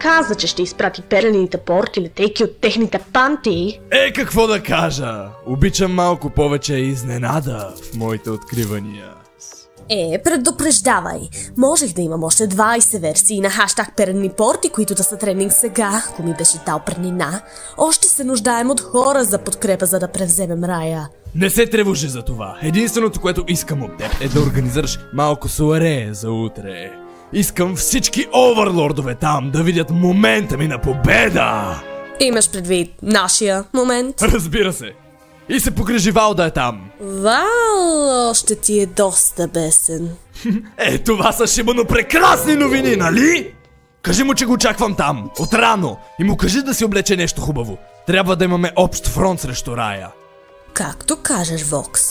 каза, че ще изпрати перлените порти, летейки от техните панти. Какво да кажа? Обичам малко повече изненада в моите откривания. Предупреждавай. Можех да имам още 20 версии на хаштаг перени порти, които да са трендинг сега, ако ми беше дал преднина. Още се нуждаем от хора за подкрепа, за да превземем рая. Не се тревожи за това. Единственото, което искам от теб е да организираш малко суаре за утре. Искам всички овърлордове там да видят момента ми на победа! Имаш предвид нашия момент? Разбира се. И се погрежи Вал да е там. Вау, още ти е доста бесен. Това са шибано прекрасни новини, нали? Кажи му, че го очаквам там, отрано. И му кажи да си облече нещо хубаво. Трябва да имаме общ фронт срещу рая. Както кажеш, Вокс.